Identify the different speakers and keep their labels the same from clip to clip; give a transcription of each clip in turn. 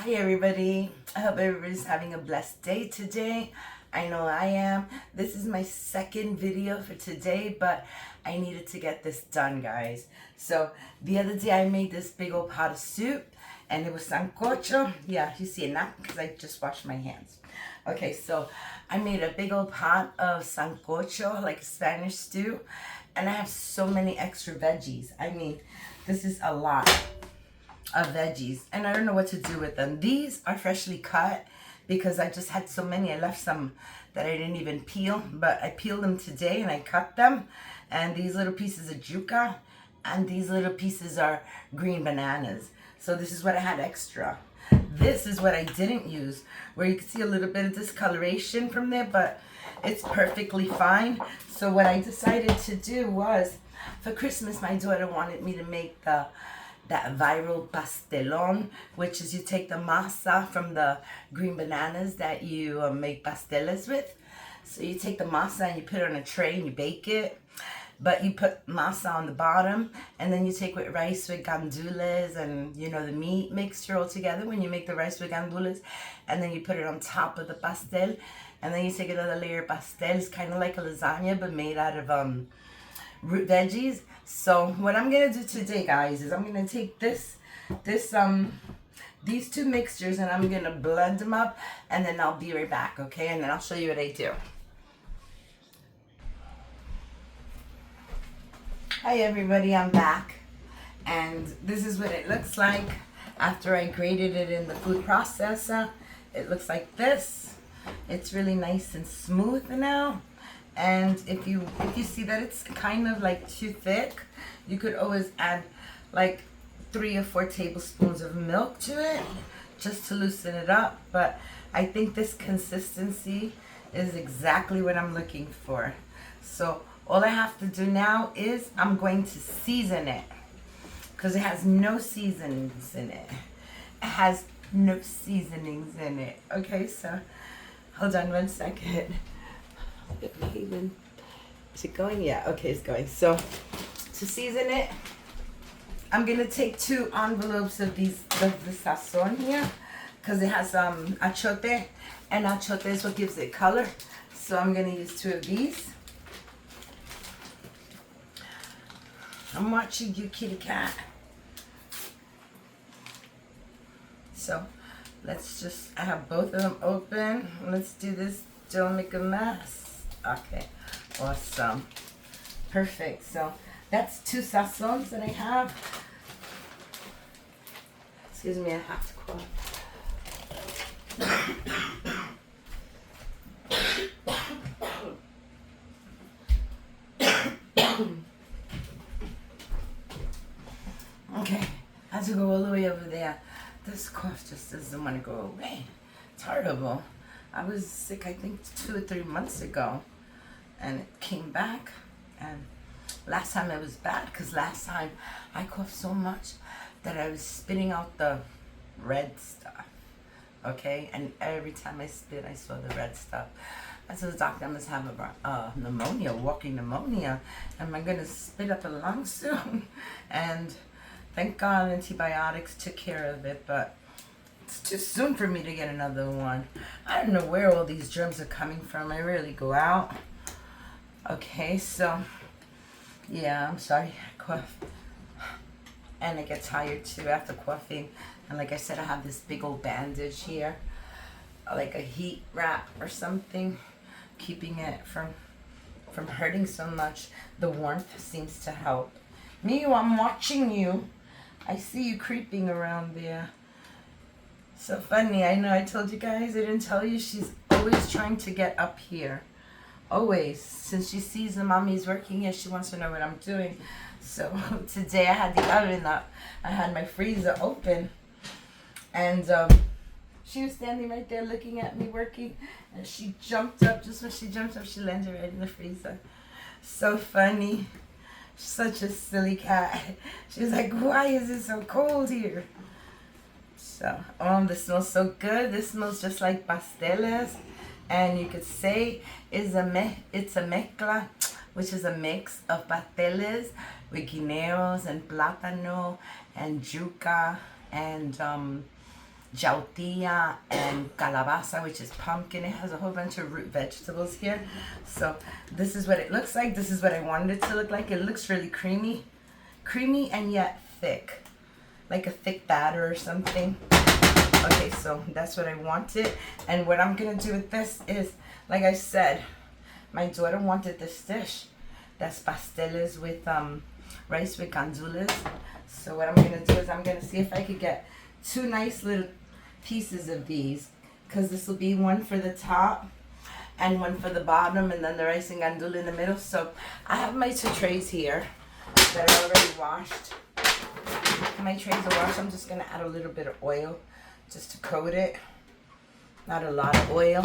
Speaker 1: Hi everybody. I hope everybody's having a blessed day today. I know I am. This is my second video for today, but I needed to get this done, guys. So the other day I made this big old pot of soup and it was sancocho. Yeah, you see it now because I just washed my hands. Okay, so I made a big old pot of sancocho, like a Spanish stew, and I have so many extra veggies. I mean, this is a lot of veggies and I don't know what to do with them. These are freshly cut because I just had so many. I left some that I didn't even peel, but I peeled them today and I cut them. And these little pieces of yuca and these little pieces are green bananas. So this is what I had extra. This is what I didn't use, where you can see a little bit of discoloration from there, but it's perfectly fine. So what I decided to do was, for Christmas, my daughter wanted me to make that viral pastelon, which is you take the masa from the green bananas that you make pasteles with. So you take the masa and you put it on a tray and you bake it. But you put masa on the bottom, and then you take with rice with gandules and, you know, the meat mixture all together when you make the rice with gandules, and then you put it on top of the pastel, and then you take another layer of pastel. It's kind of like a lasagna but made out of root veggies. So what I'm gonna do today, guys, is I'm gonna take these two mixtures and I'm gonna blend them up, and then I'll be right back, okay? And then I'll show you what I do. Hi everybody, I'm back, and this is what it looks like after I grated it in the food processor. It looks like this. It's really nice and smooth now. And if you see that it's kind of like too thick, you could always add like 3 or 4 tablespoons of milk to it just to loosen it up. But I think this consistency is exactly what I'm looking for. So all I have to do now is I'm going to season it, because it has no seasonings in it. It has no seasonings in it. Okay, so hold on one second. Is it going? Yeah, okay, it's going. So to season it, I'm gonna take 2 envelopes of the sazon here, because it has achote, and achote is what gives it color. So I'm gonna use 2 of these. I'm watching you, kitty cat. So let's just, I have both of them open. Let's do this. Don't make a mess. Okay, awesome. Perfect. So that's 2 sazons that I have. Excuse me, I have to cough. Okay, I have to go all the way over there. This cough just doesn't want to go away. It's horrible. I was sick, I think, 2 or 3 months ago, and it came back. And last time it was bad, because last time I coughed so much that I was spitting out the red stuff. Okay, and every time I spit, I saw the red stuff. I told the doctor I must have a pneumonia, walking pneumonia. Am I gonna spit up a lung soon? And thank God antibiotics took care of it, but it's too soon for me to get another one. I don't know where all these germs are coming from. I rarely go out. Okay, so yeah, I'm sorry, I cough. And I get tired too after coughing. And like I said, I have this big old bandage here, like a heat wrap or something, keeping it from hurting so much. The warmth seems to help. Miu, I'm watching you. I see you creeping around there. So funny. I know I told you guys, I didn't tell you, she's always trying to get up here. Always. Since she sees the mommy's working here, she wants to know what I'm doing. So today I had the oven up. I had my freezer open. And she was standing right there looking at me working. And she jumped up. Just when she jumped up, she landed right in the freezer. So funny. Such a silly cat. She was like, why is it so cold here? So, this smells so good. This smells just like pasteles. And you could say it's a mezcla, which is a mix of pasteles with guineos and plátano and yuca and jautilla and calabaza, which is pumpkin. It has a whole bunch of root vegetables here. So this is what it looks like. This is what I wanted it to look like. It looks really creamy and yet thick, like a thick batter or something. Okay, so that's what I wanted. And what I'm gonna do with this is, like I said, my daughter wanted this dish. That's pasteles with rice with gandules. So what I'm gonna do is I'm gonna see if I could get 2 nice little pieces of these, because this will be one for the top and one for the bottom, and then the rice and gandule in the middle. So I have my 2 trays here that I already washed. My trays are washed. I'm just gonna add a little bit of oil just to coat it. Not a lot of oil.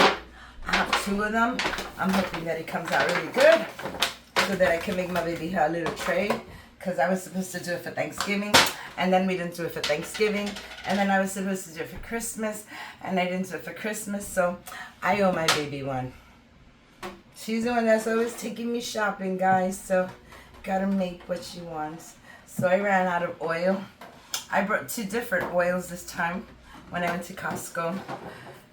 Speaker 1: I have 2 of them. I'm hoping that it comes out really good so that I can make my baby her a little tray, because I was supposed to do it for Thanksgiving, and then we didn't do it for Thanksgiving, and then I was supposed to do it for Christmas, and I didn't do it for Christmas, so I owe my baby one. She's the one that's always taking me shopping, guys, so gotta make what she wants. So I ran out of oil. I brought 2 different oils this time when I went to Costco.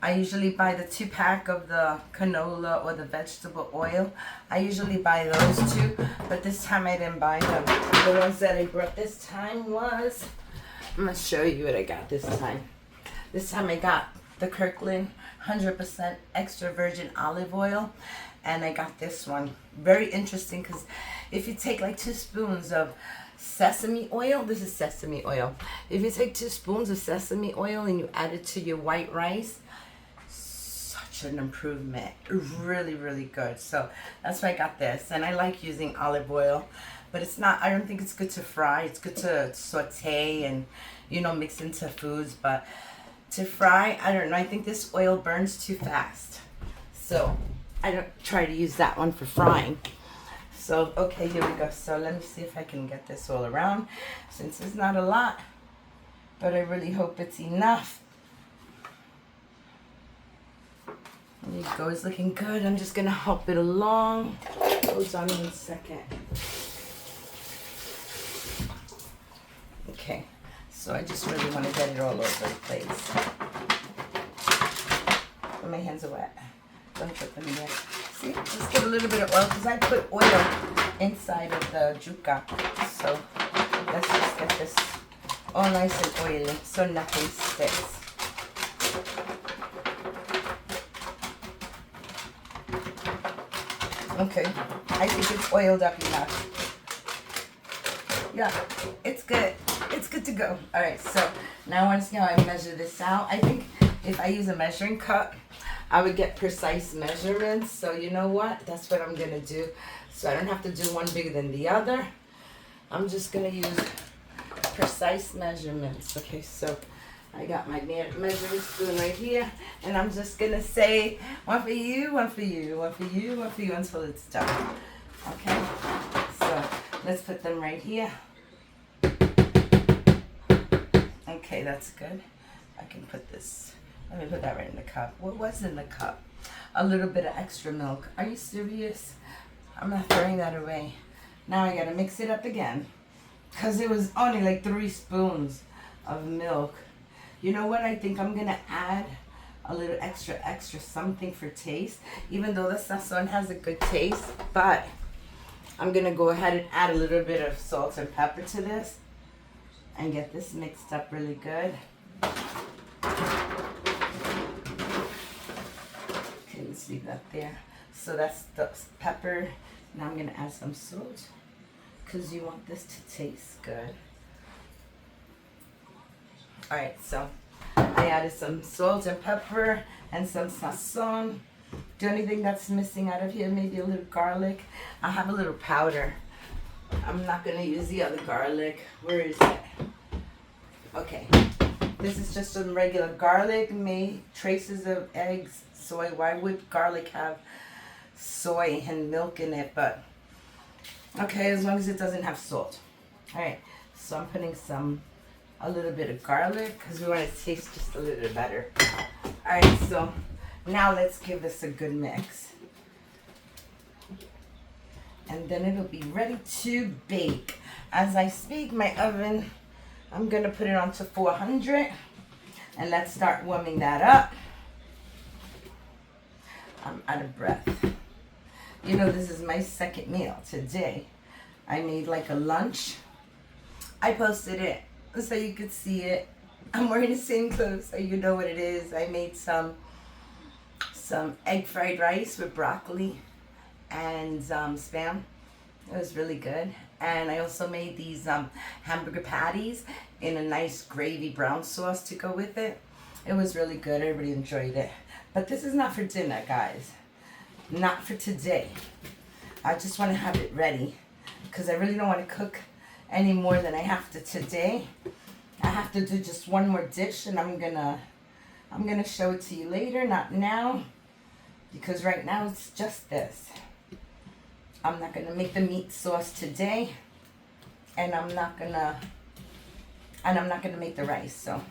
Speaker 1: I usually buy the 2-pack of the canola or the vegetable oil. I usually buy those 2, but this time I didn't buy them. The ones that I brought this time was, I'm going to show you what I got this time. This time I got the Kirkland 100% extra virgin olive oil, and I got this one. Very interesting, because if you take like 2 spoons of sesame oil, this is sesame oil. If you take 2 spoons of sesame oil and you add it to your white rice, an improvement. Really good. So that's why I got this, and I like using olive oil, but it's not, I don't think it's good to fry. It's good to saute and, you know, mix into foods, but to fry, I don't know, I think this oil burns too fast, so I don't try to use that one for frying. So okay, here we go. So let me see if I can get this all around, since it's not a lot, but I really hope it's enough. There you go, it's looking good. I'm just gonna help it along. Hold on 1 second. Okay, so I just really want to get it all over the place. But my hands are wet. Don't put them there. See, just get a little bit of oil, because I put oil inside of the yuca. So let's just get this all nice and oily so nothing sticks. Okay, I think it's oiled up enough. Yeah, it's good. It's good to go. All right, so now I want to see how I measure this out. I think if I use a measuring cup, I would get precise measurements. So you know what? That's what I'm going to do. So I don't have to do one bigger than the other. I'm just going to use precise measurements. Okay, so I got my measuring spoon right here, and I'm just gonna say 1 for you, 1 for you, 1 for you, 1 for you until it's done. Okay, so let's put them right here. Okay, that's good. I can put this, let me put that right in the cup. What was in the cup? A little bit of extra milk. Are you serious? I'm not throwing that away. Now I gotta mix it up again, because it was only like 3 spoons of milk. You know what? I think I'm going to add a little extra something for taste. Even though the sazon has a good taste. But I'm going to go ahead and add a little bit of salt and pepper to this. And get this mixed up really good. Okay, let's leave that there. So that's the pepper. Now I'm going to add some salt, because you want this to taste good. Alright, so I added some salt and pepper and some sazon. The only thing that's missing out of here, maybe a little garlic. I have a little powder. I'm not going to use the other garlic. Where is it? Okay. This is just some regular garlic, made traces of eggs, soy. Why would garlic have soy and milk in it? But okay, as long as it doesn't have salt. Alright, so I'm putting a little bit of garlic, because we want it to taste just a little better. Alright, so now let's give this a good mix. And then it'll be ready to bake. As I speak, my oven, I'm going to put it on to 400. And let's start warming that up. I'm out of breath. You know, this is my second meal today. I made like a lunch. I posted it so you could see it. I'm wearing the same clothes so you know what it is. I made some egg fried rice with broccoli and Spam. It was really good. And I also made these hamburger patties in a nice gravy brown sauce to go with it. It was really good. I really enjoyed it. But this is not for dinner, guys. Not for today. I just want to have it ready because I really don't want to cook any more than I have to today. I have to do just one more dish, and I'm gonna show it to you later, not now, because right now it's just this. I'm not gonna make the meat sauce today, and I'm not gonna make the rice. So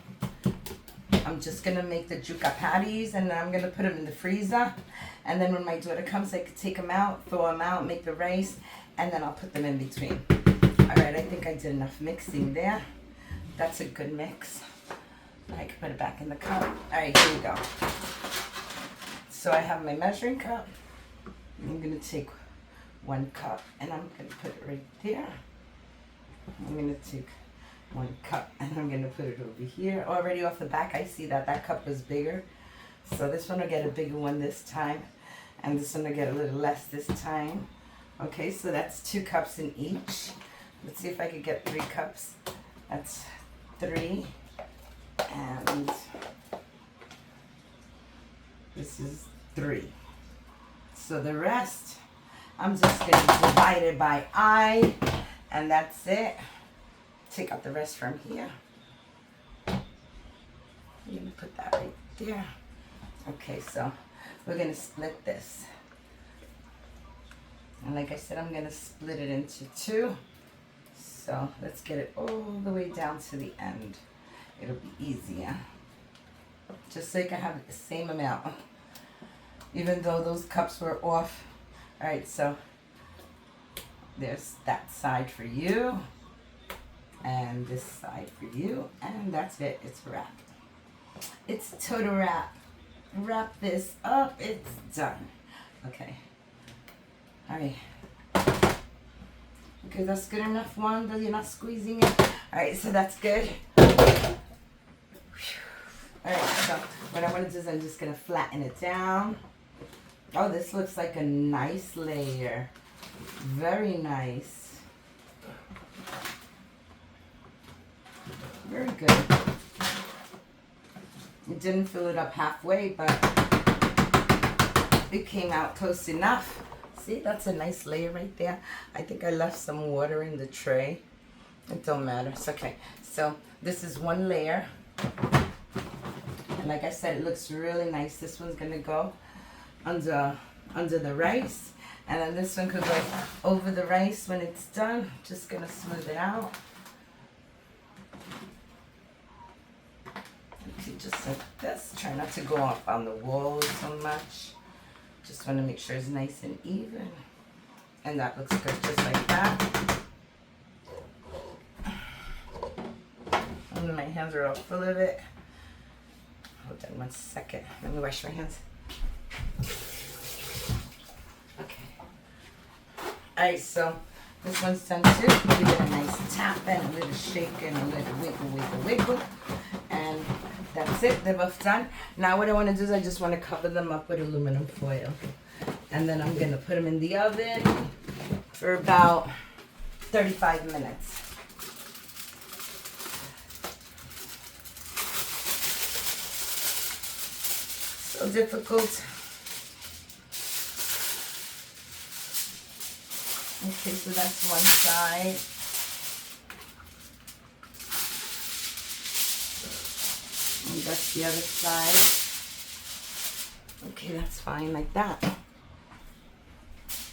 Speaker 1: I'm just gonna make the juca patties, and then I'm gonna put them in the freezer. And then when my daughter comes, I could take them out, throw them out, make the rice, and then I'll put them in between. All right, I think I did enough mixing there. That's a good mix. I can put it back in the cup. All right, here we go. So I have my measuring cup. I'm gonna take 1 cup, and I'm gonna put it right there. I'm gonna take 1 cup, and I'm gonna put it over here. Already off the back, I see that that cup was bigger. So this one will get a bigger one this time, and this one will get a little less this time. Okay, so that's 2 cups in each. Let's see if I could get 3 cups. That's 3, and this is 3. So the rest, I'm just going to divide it by eye, and that's it. Take out the rest from here. I'm going to put that right there. Okay, so we're going to split this. And like I said, I'm going to split it into 2. So let's get it all the way down to the end. It'll be easier. Just so you can have the same amount. Even though those cups were off. Alright, so there's that side for you. And this side for you. And that's it. It's wrapped. It's a total wrap. Wrap this up. It's done. Okay. Alright. Okay, that's good enough, Wanda. You're not squeezing it. Alright, so that's good. Alright, so what I want to do is I'm just going to flatten it down. Oh, this looks like a nice layer. Very nice. Very good. It didn't fill it up halfway, but it came out close enough. See, that's a nice layer right there. I think I left some water in the tray. It don't matter. It's okay. So this is 1 layer. And like I said, it looks really nice. This one's going to go under the rice. And then this one could go over the rice when it's done. Just going to smooth it out. Okay, just like this. Try not to go up on the walls so much. Just want to make sure it's nice and even. And that looks good just like that. And my hands are all full of it. Hold on 1 second. Let me wash my hands. Okay. Alright, so this one's done too. Give it a nice tap and a little shake and a little wiggle. And that's it. They're both done. Now what I want to do is I just want to cover them up with aluminum foil. And then I'm going to put them in the oven for about 35 minutes. So difficult. Okay, so that's one side. And that's the other side. Okay, that's fine like that.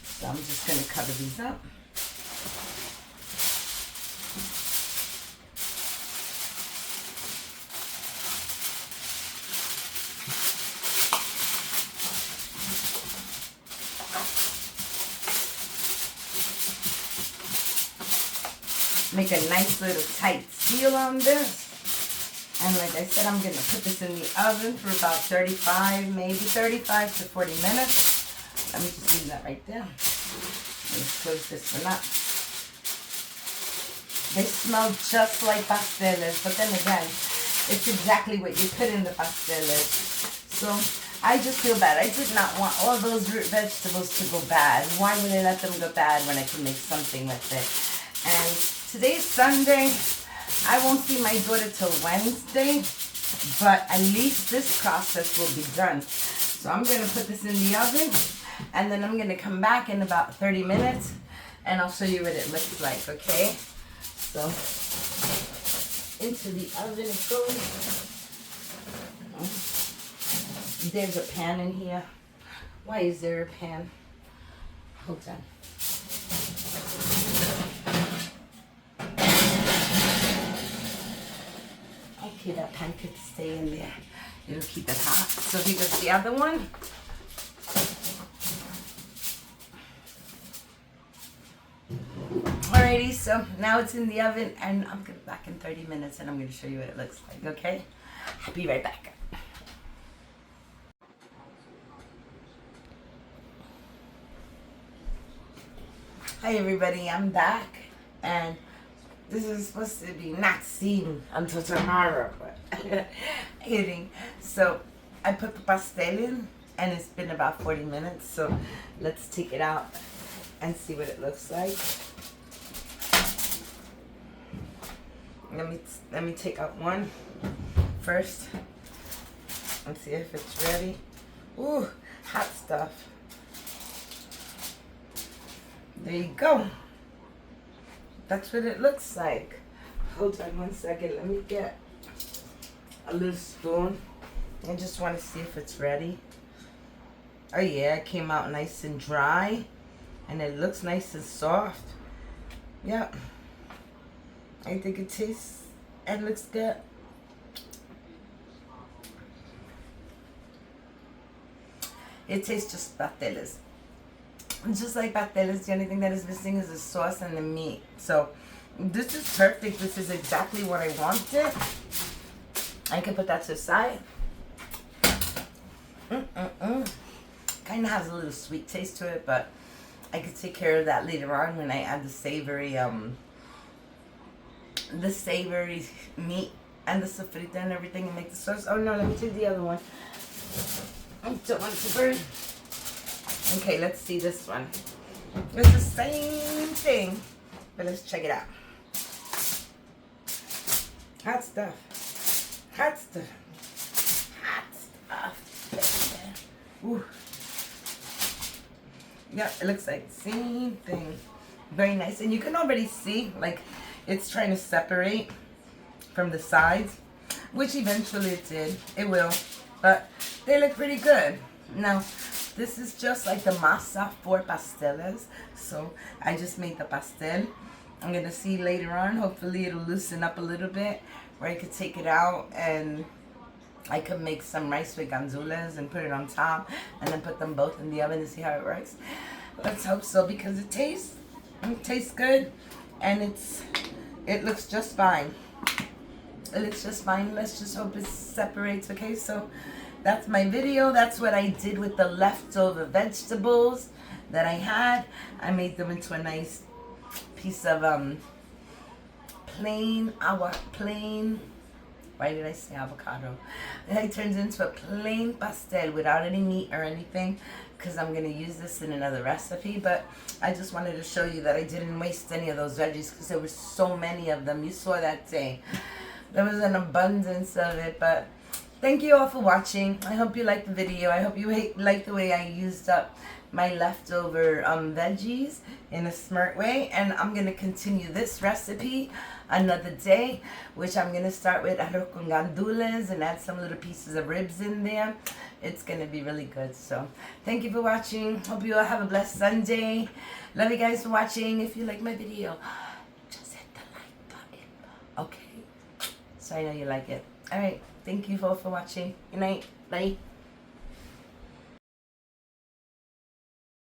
Speaker 1: So I'm just going to cover these up. Make a nice little tight seal on this. And like I said, I'm going to put this in the oven for about 35, maybe 35 to 40 minutes. Let me just leave that right there. Let's close this one up. They smell just like pasteles, but then again, it's exactly what you put in the pasteles. So I just feel bad. I did not want all those root vegetables to go bad. Why would I let them go bad when I can make something with it? And today's Sunday. I won't see my daughter till Wednesday, but at least this process will be done. So I'm going to put this in the oven, and then I'm going to come back in about 30 minutes, and I'll show you what it looks like, okay? So into the oven it goes. There's a pan in here. Why is there a pan? Hold on. Okay, that pan could stay in there. It'll keep it hot. So here's the other one. Alrighty, so now it's in the oven, and I'm gonna be back in 30 minutes, and I'm gonna show you what it looks like, okay? I'll be right back. Hi everybody, I'm back, and this is supposed to be not seen until tomorrow, but kidding. So I put the pastel in, and it's been about 40 minutes, so let's take it out and see what it looks like. Let me take out one first and see if it's ready. Ooh, hot stuff. There you go. That's what it looks like. Hold on one second. Let me get a little spoon. I just want to see if it's ready. Oh yeah, it came out nice and dry. And it looks nice and soft. Yep. I think it tastes and looks good. It tastes just pasteles. Just like pasteles, the only thing that is missing is the sauce and the meat. So this is perfect. This is exactly what I wanted. I can put that to the side. Kind of has a little sweet taste to it, but I could take care of that later on when I add the savory meat and the sofrita and everything and make the sauce. Oh no, let me take the other one. I don't want it to burn. Okay, let's see this one. It's the same thing, but let's check it out. Hot stuff. Hot stuff. Hot stuff. Ooh. Yeah, it looks like the same thing. Very nice. And you can already see, like, it's trying to separate from the sides, which eventually it did. It will. But they look pretty good. Now, this is just like the masa for pasteles. So I just made the pastel. I'm going to see later on. Hopefully it'll loosen up a little bit where I could take it out and I could make some rice with gandules and put it on top and then put them both in the oven to see how it works. Let's hope so, because it tastes good and it looks just fine. It looks just fine. Let's just hope it separates. Okay, so that's my video. That's what I did with the leftover vegetables that I had. I made them into a nice piece of plain, why did I say avocado? It turns into a plain pastel without any meat or anything, because I'm going to use this in another recipe. But I just wanted to show you that I didn't waste any of those veggies, because there were so many of them. You saw that day. There was an abundance of it. But thank you all for watching. I hope you liked the video. I hope you like the way I used up my leftover veggies in a smart way. And I'm going to continue this recipe another day, which I'm going to start with arroz con gandules and add some little pieces of ribs in there. It's going to be really good. So thank you for watching. Hope you all have a blessed Sunday. Love you guys for watching. If you like my video, just hit the like button. Okay, so I know you like it. All right, thank you all for watching. Good night. Bye.